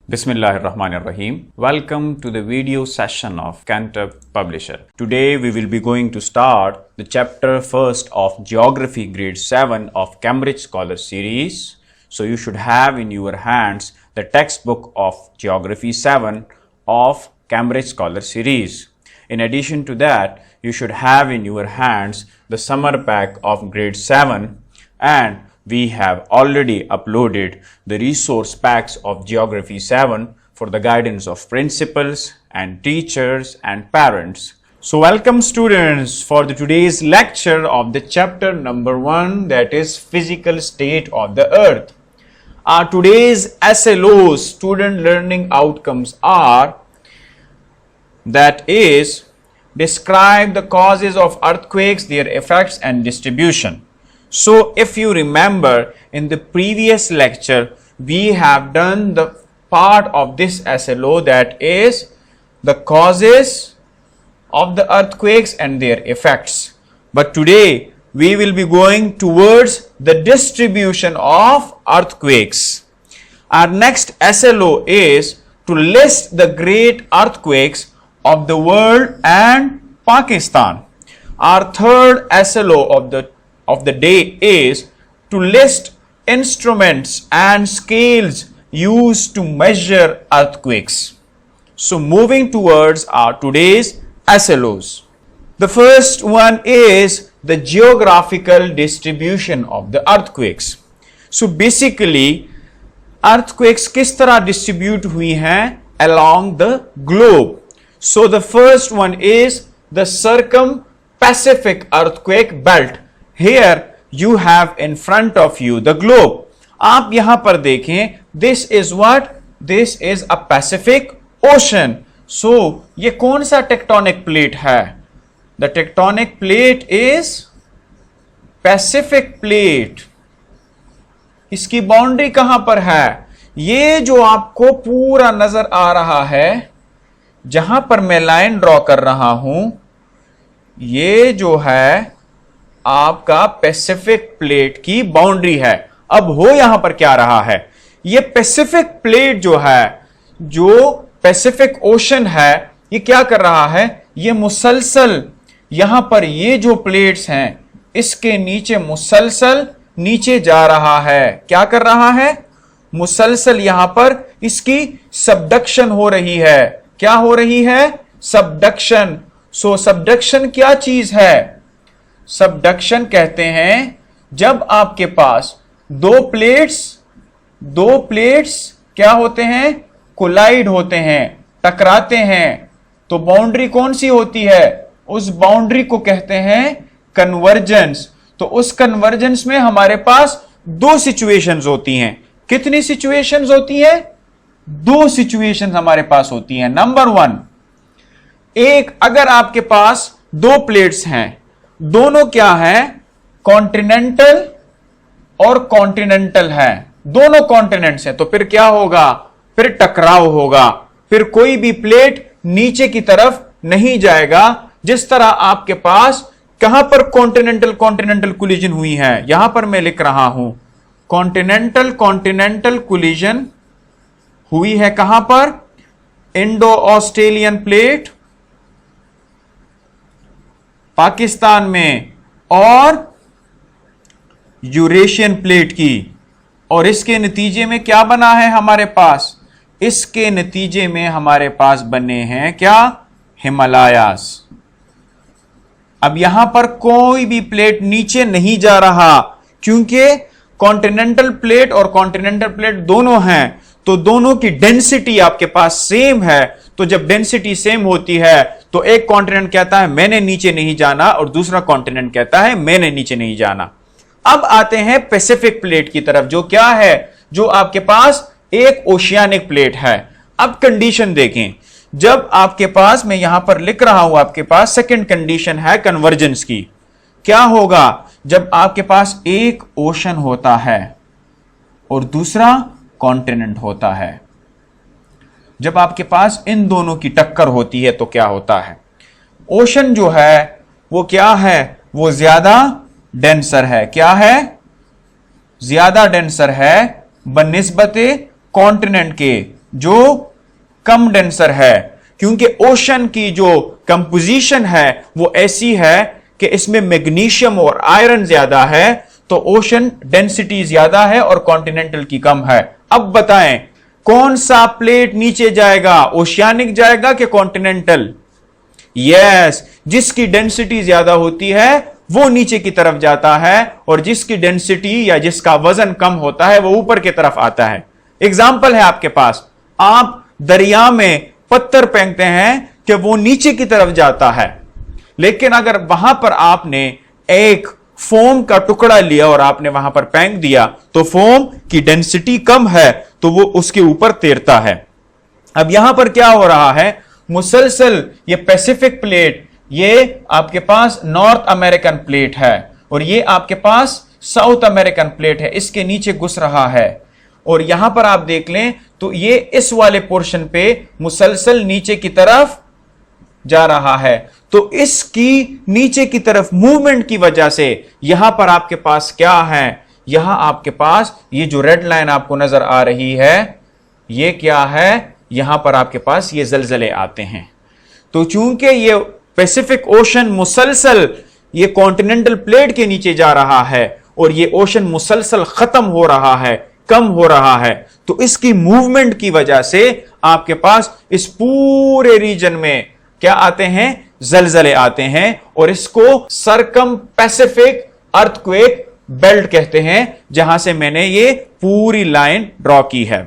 Bismillahirrahmanirrahim. Welcome to the video session of Cantor Publisher. Today we will be going to start the chapter first of Geography Grade 7 of Cambridge Scholar Series. So you should have in your hands the textbook of Geography 7 of Cambridge Scholar Series. In addition to that, you should have in your hands the summer pack of Grade 7, and we have already uploaded the resource packs of Geography 7 for the guidance of principals and teachers and parents. So welcome students for today's lecture of the chapter number 1, that is Physical State of the Earth. Our today's SLOs, student learning outcomes, are that is describe the causes of earthquakes, their effects and distribution. So if you remember, in the previous lecture we have done the part of this SLO that is the causes of the earthquakes and their effects. But today we will be going towards the distribution of earthquakes. Our next SLO is to list the great earthquakes of the world and Pakistan. Our third SLO of the day is to list instruments and scales used to measure earthquakes. So moving towards our today's SLOs. The first one is the geographical distribution of the earthquakes. So basically earthquakes किस तरह distribute हुई हैं along the globe. So the first one is the circum-Pacific earthquake belt. Here you have in front of you the globe. आप यहां पर देखें, this is what? This is a Pacific Ocean. So ये कौन सा tectonic plate है? The tectonic plate is Pacific plate. इसकी boundary कहां पर है? ये जो आपको पूरा नजर आ रहा है, जहां पर मैं लाइन ड्रॉ कर रहा हूं, ये जो है आपका पैसिफिक प्लेट की बाउंड्री है. अब हो यहां पर क्या रहा है? ये पैसिफिक प्लेट जो है, जो पैसिफिक ओशन है, ये क्या कर रहा है? ये मुसलसल यहां पर ये जो प्लेट्स हैं, इसके नीचे मुसलसल नीचे जा रहा है. क्या कर रहा है? मुसलसल यहां पर इसकी सबडक्शन हो रही है. क्या हो रही है? सबडक्शन. सो सबडक्शन क्या चीज है? सबडक्शन कहते हैं जब आपके पास दो प्लेट्स क्या होते हैं? कोलाइड होते हैं, टकराते हैं. तो बाउंड्री कौन सी होती है? उस बाउंड्री को कहते हैं कन्वर्जेंस. तो उस कन्वर्जेंस में हमारे पास दो सिचुएशंस होती हैं. कितनी सिचुएशंस होती हैं? दो सिचुएशंस हमारे पास होती हैं. नंबर 1, एक, अगर आपके पास दो प्लेट्स हैं, दोनों क्या है? कॉन्टिनेंटल और कॉन्टिनेंटल है, दोनों कॉन्टिनेंट्स हैं. तो फिर क्या होगा? फिर टकराव होगा. फिर कोई भी प्लेट नीचे की तरफ नहीं जाएगा. जिस तरह आपके पास कहां पर कॉन्टिनेंटल कोलिजन हुई है, यहां पर मैं लिख रहा हूं कॉन्टिनेंटल कोलिजन हुई है. कहां पर? इंडो ऑस्ट्रेलियन प्लेट पाकिस्तान में और यूरेशियन प्लेट की. और इसके नतीजे में क्या बना है हमारे पास? इसके नतीजे में हमारे पास बने हैं क्या? हिमालयास. अब यहां पर कोई भी प्लेट नीचे नहीं जा रहा, क्योंकि कॉन्टिनेंटल प्लेट और कॉन्टिनेंटल प्लेट दोनों हैं, तो दोनों की डेंसिटी आपके पास सेम है. तो जब डेंसिटी सेम होती है तो एक कॉन्टिनेंट कहता है मैंने नीचे नहीं जाना, और दूसरा कॉन्टिनेंट कहता है मैंने नीचे नहीं जाना. अब आते हैं पैसिफिक प्लेट की तरफ, जो क्या है? जो आपके पास एक ओशियानिक प्लेट है. अब कंडीशन देखें, जब आपके पास, मैं यहां पर लिख रहा हूं, आपके पास सेकंड कंडीशन है कन्वर्जेंस की. क्या होगा? जब आपके पास एक ओशन होता है और दूसरा कॉन्टिनेंट होता है, जब आपके पास इन दोनों की टक्कर होती है तो क्या होता है? ओशन जो है वो क्या है? वो ज्यादा डेंसर है. क्या है? ज्यादा डेंसर है बनिस्बते कॉन्टिनेंट के. जो कम डेंसर है, क्योंकि ओशन की जो कंपोजिशन है वो ऐसी है कि इसमें मैग्नीशियम और आयरन ज्यादा है, तो ओशन डेंसिटी ज्यादा है और कॉन्टिनेंटल की कम है। अब बताएं कौन सा प्लेट नीचे जाएगा, ओशियानिक जाएगा कि कॉन्टिनेंटल? यस, जिसकी डेंसिटी ज्यादा होती है वो नीचे की तरफ जाता है, और जिसकी डेंसिटी या जिसका वजन कम होता है वो ऊपर की तरफ आता है। एग्जाम्पल है आपके पास, आप दरिया में पत्थर फेंकते हैं कि वो नीचे की तरफ जाता है, लेकिन अगर वहां पर आपने एक फोम का टुकड़ा लिया और आपने वहां पर फेंक दिया तो फोम की डेंसिटी कम है तो वो उसके ऊपर तैरता है। अब यहां पर क्या हो रहा है, मुसलसल ये पैसिफिक प्लेट, ये आपके पास नॉर्थ अमेरिकन प्लेट है और ये आपके पास साउथ अमेरिकन प्लेट है, इसके नीचे घुस रहा है। और यहां पर आप देख लें तो ये इस वाले पोर्शन पे मुसलसल नीचे की तरफ जा रहा है, तो इसकी नीचे की तरफ मूवमेंट की वजह से यहां पर आपके पास क्या है, यहां आपके पास ये जो रेड लाइन आपको नजर आ रही है ये क्या है, यहां पर आपके पास ये जलजले आते हैं। तो चूंकि ये पैसिफिक ओशन मुसलसल ये कॉन्टिनेंटल प्लेट के नीचे जा रहा है और ये ओशन मुसलसल खत्म हो रहा है, कम हो रहा है, तो इसकी मूवमेंट की वजह से आपके पास इस पूरे रीजन में क्या आते हैं, जलजले आते हैं, और इसको सरकम पैसिफिक अर्थक्वेक बेल्ट कहते हैं, जहां से मैंने ये पूरी लाइन ड्रॉ की है।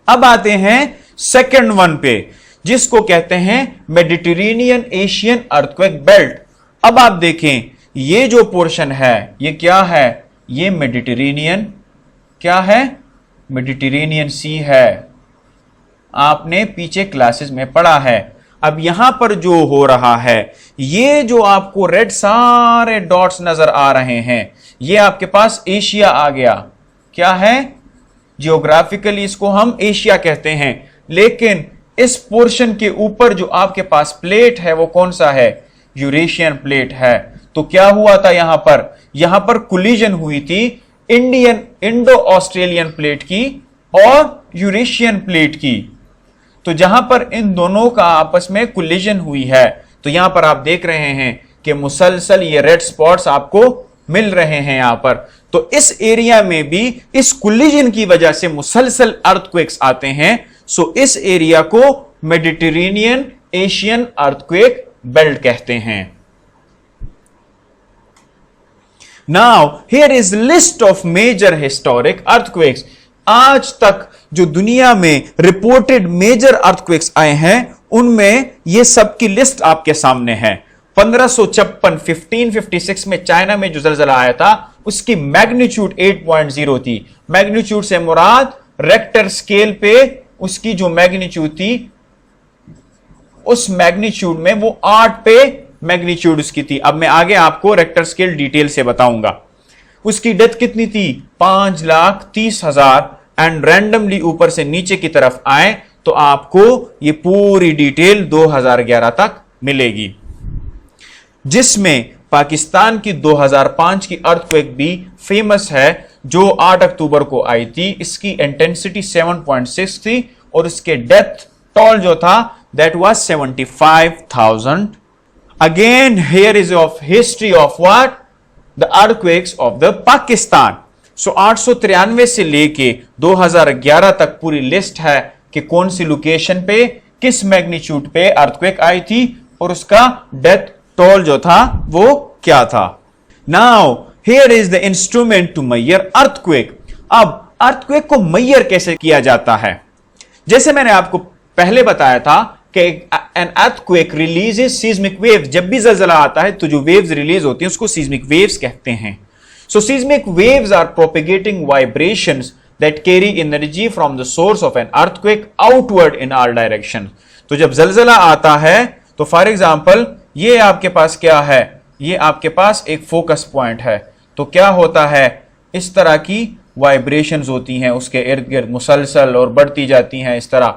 अब आते हैं सेकंड वन पे, जिसको कहते हैं मेडिटेरेनियन एशियन अर्थक्वेक बेल्ट। अब आप देखें ये जो पोर्शन है ये क्या है, ये मेडिटेरेनियन क्या है, मेडिटेरेनियन सी है, आपने पीछे क्लासेस में पढ़ा है। अब यहां पर जो हो रहा है, ये जो आपको रेड सारे डॉट्स नजर आ रहे हैं, ये आपके पास एशिया आ गया, क्या है, जियोग्राफिकली इसको हम एशिया कहते हैं, लेकिन इस पोर्शन के ऊपर जो आपके पास प्लेट है वो कौन सा है, यूरेशियन प्लेट है। तो क्या हुआ था यहां पर कोलिजन हुई थी इंडो ऑस्ट्रेलियन प्लेट की और यूरेशियन प्लेट की। तो जहां पर इन दोनों का आपस में कोलिजन हुई है, तो यहां पर आप देख रहे हैं कि मुसलसल ये रेड स्पॉट्स आपको मिल रहे हैं यहां पर। तो इस एरिया में भी इस कोलिजन की वजह से मुसलसल अर्थक्वेक्स आते हैं। सो इस एरिया को मेडिटेरेनियन एशियन अर्थक्वेक बेल्ट कहते हैं। Now here is list of major historic earthquakes. आज तक जो दुनिया में रिपोर्टेड मेजर अर्थक्वेक्स आए हैं उनमें ये सब की लिस्ट आपके सामने है। 1556 1556 में चाइना में जो जलजला आया था उसकी मैग्नीट्यूड 8.0 थी। मैग्नीट्यूड से मुराद रेक्टर स्केल पे उसकी जो मैग्नीट्यूड थी उस मैग्नीट्यूड में वो 8 पे मैग्नीट्यूड उसकी थी। अब मैं आगे आपको रेक्टर स्केल डिटेल से बताऊंगा। उसकी डेथ कितनी थी, 5,30,000, एंड रैंडमली ऊपर से नीचे की तरफ आए तो आपको ये पूरी डिटेल 2011 तक मिलेगी, जिसमें पाकिस्तान की 2005 की अर्थक्वेक भी फेमस है जो 8 अक्टूबर को आई थी। इसकी इंटेंसिटी 7.6 थी और इसके डेथ टोल जो था that was 75,000। Again here is of history of what, the earthquakes of the Pakistan. So 893 से लेके 2011 तक पूरी लिस्ट है कि कौन सी लोकेशन पे किस मैग्नीट्यूड पे अर्थक्वेक आई थी और उसका डेथ टोल जो था वो क्या था। Now here is the instrument to measure earthquake. अब अर्थक्वेक को मेजर कैसे किया जाता है, जैसे मैंने आपको पहले बताया था कि an earthquake releases seismic waves. जब भी जलजला आता है तो जो वेव्स रिलीज होती हैं उसको सीस्मिक वेव्स कहते हैं। So seismic waves are propagating vibrations that carry energy from the source of an earthquake outward in all directions. तो जब जलजला आता है तो फॉर एग्जाम्पल ये आपके पास क्या है, ये आपके पास एक फोकस पॉइंट है, तो क्या होता है, इस तरह की वाइब्रेशंस होती हैं उसके इर्द गिर्द मुसलसल और बढ़ती जाती हैं इस तरह।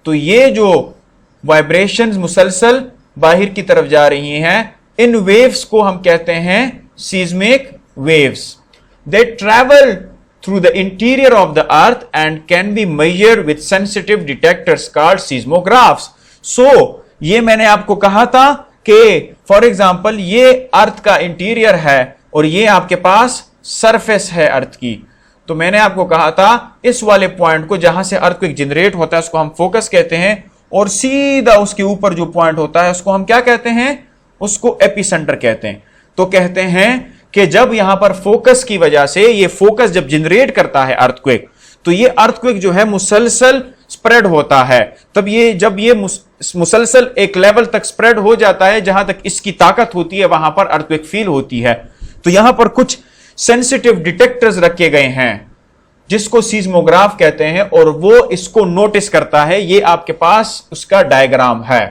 तो ये जो वाइब्रेशंस मुसलसल बाहर की तरफ जा रही हैं, इन वेव्स को हम कहते हैं seismic waves. They travel through the interior of the earth and can be measured with sensitive detectors called seismographs. So ये मैंने आपको कहा था कि फॉर एग्जाम्पल ये अर्थ का इंटीरियर है और ये आपके पास सरफेस है अर्थ की। तो मैंने आपको कहा था इस वाले पॉइंट को जहां से अर्थ को जनरेट होता है उसको हम फोकस कहते हैं, और सीधा उसके ऊपर जो पॉइंट होता है उसको हम क्या कहते हैं, उसको एपिसेंटर कहते हैं। तो कहते हैं कि जब यहां पर फोकस की वजह से ये फोकस जब जनरेट करता है अर्थक्वेक, तो ये अर्थक्वेक जो है मुसलसल स्प्रेड होता है। तब ये जब ये मुसलसल एक लेवल तक स्प्रेड हो जाता है जहां तक इसकी ताकत होती है वहां पर अर्थक्वेक फील होती है। तो यहां पर कुछ सेंसिटिव डिटेक्टर्स रखे गए हैं जिसको सीस्मोग्राफ कहते हैं और वो इसको नोटिस करता है। ये आपके पास उसका डायग्राम है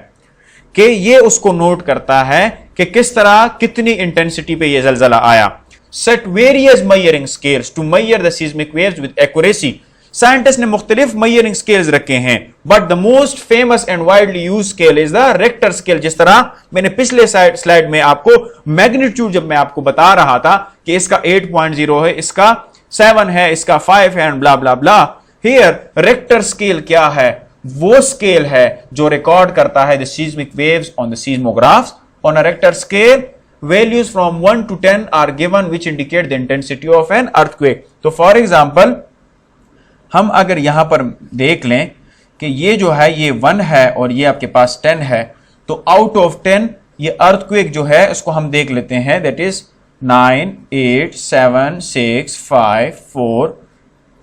कि ये उसको नोट करता है कि किस तरह कितनी इंटेंसिटी पे ये जलजला आया। Set various measuring scales to measure the seismic waves with accuracy. Scientist ने मुख्तलिफ मेजरिंग स्केल्स रखे हैं, but the most famous and widely use scale is the Richter scale. जिस तरह मैंने पिछले स्लाइड में आपको मैग्नीट्यूड जब मैं आपको बता रहा था कि इसका 8.0 है, इसका 7 है, इसका 5 है, and blah blah blah. Here Richter scale क्या है, वो स्केल है जो रिकॉर्ड करता है the seismic waves on the seismographs. On a Richter scale values from 1 to 10 are given which indicate the intensity of an earthquake. तो for example हम अगर यहां पर देख लें कि ये जो है ये 1 है और ये आपके पास 10 है, तो आउट ऑफ 10 ये अर्थक्वेक जो है उसको हम देख लेते हैं, दैट इज 9, 8, 7, 6, 5, 4,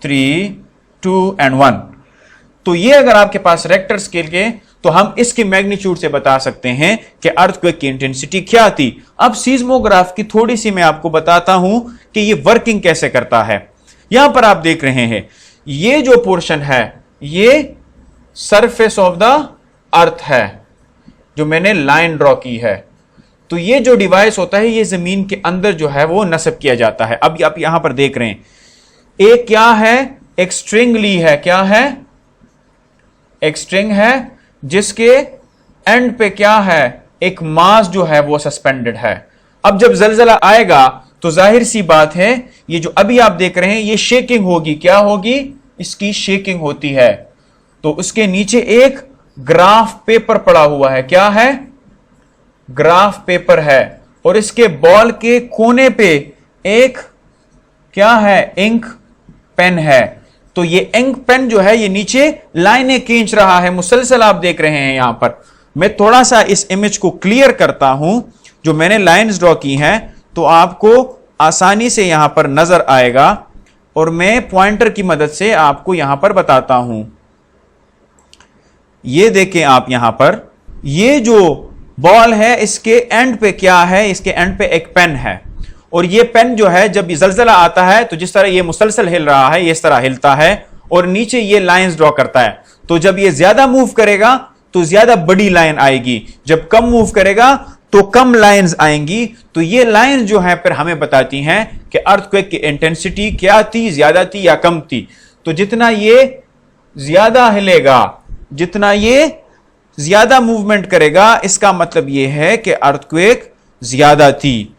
3, 2 एंड 1। तो ये अगर आपके पास रेक्टर स्केल के, तो हम इसकी मैग्नीट्यूड से बता सकते हैं कि अर्थक्वेक की इंटेंसिटी क्या थी। अब सीस्मोग्राफ की थोड़ी सी मैं आपको बताता हूं कि ये वर्किंग कैसे करता है। यहां पर आप देख रहे हैं ये जो पोर्शन है ये सरफेस ऑफ द अर्थ है जो मैंने लाइन ड्रॉ की है। तो ये जो डिवाइस होता है ये जमीन के अंदर जो है वो नस्ब किया जाता है। अब आप यहां पर देख रहे हैं एक क्या है, एक स्ट्रिंग ली है, क्या है, एक स्ट्रिंग है जिसके एंड पे क्या है, एक मास जो है वो सस्पेंडेड है। अब जब जलजला आएगा तो जाहिर सी बात है ये जो अभी आप देख रहे हैं ये शेकिंग होगी, क्या होगी, इसकी शेकिंग होती है। तो उसके नीचे एक ग्राफ पेपर पड़ा हुआ है, क्या है, ग्राफ पेपर है, और इसके बॉल के कोने पे एक क्या है, इंक पेन है। तो ये इंक पेन जो है ये नीचे लाइनें खींच रहा है, मुसलसल आप देख रहे हैं। यहां पर मैं थोड़ा सा इस इमेज को क्लियर करता हूं जो मैंने लाइंस ड्रॉ की हैं, तो आपको आसानी से यहां पर नजर आएगा और मैं पॉइंटर की मदद से आपको यहां पर बताता हूं। ये देखें आप यहां पर, ये जो बॉल है इसके एंड पे क्या है, इसके एंड पे एक पेन है, और ये पेन जो है जब जलजला आता है तो जिस तरह ये मुसलसल हिल रहा है ये इस तरह हिलता है और नीचे ये लाइंस ड्रॉ करता है। तो जब ये ज्यादा मूव करेगा तो ज्यादा बड़ी लाइन आएगी, जब कम मूव करेगा तो कम लाइंस आएंगी। तो ये लाइंस जो है फिर हमें बताती हैं कि अर्थक्वेक की इंटेंसिटी क्या थी, ज्यादा थी या कम थी। तो जितना ये ज्यादा हिलेगा, जितना ये ज्यादा मूवमेंट करेगा, इसका मतलब ये है कि अर्थक्वेक ज्यादा थी।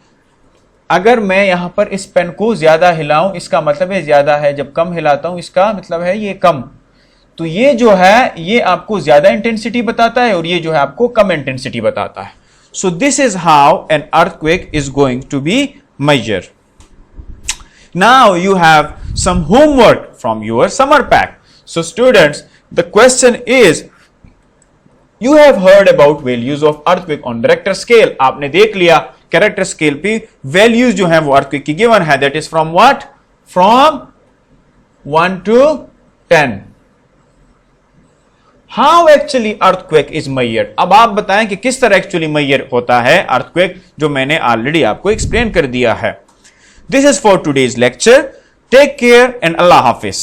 अगर मैं यहां पर इस पेन को ज्यादा हिलाऊं इसका मतलब है ज्यादा है, जब कम हिलाता हूं इसका मतलब है ये कम। तो ये जो है ये आपको ज्यादा इंटेंसिटी बताता है और ये जो है आपको कम इंटेंसिटी बताता है। So this is how an earthquake is going to be measured. Now you have some homework from your summer pack. So students, the question is, you have heard about values of earthquake on Richter scale. आपने देख लिया character scale पे values जो है वो earthquake की given है, that is from what, from 1 to 10। How actually earthquake is measured. अब आप बताएं कि किस तरह एक्चुअली मेजर होता है अर्थक्वेक, जो मैंने ऑलरेडी आपको एक्सप्लेन कर दिया है। This is for today's lecture. Take care and Allah Hafiz.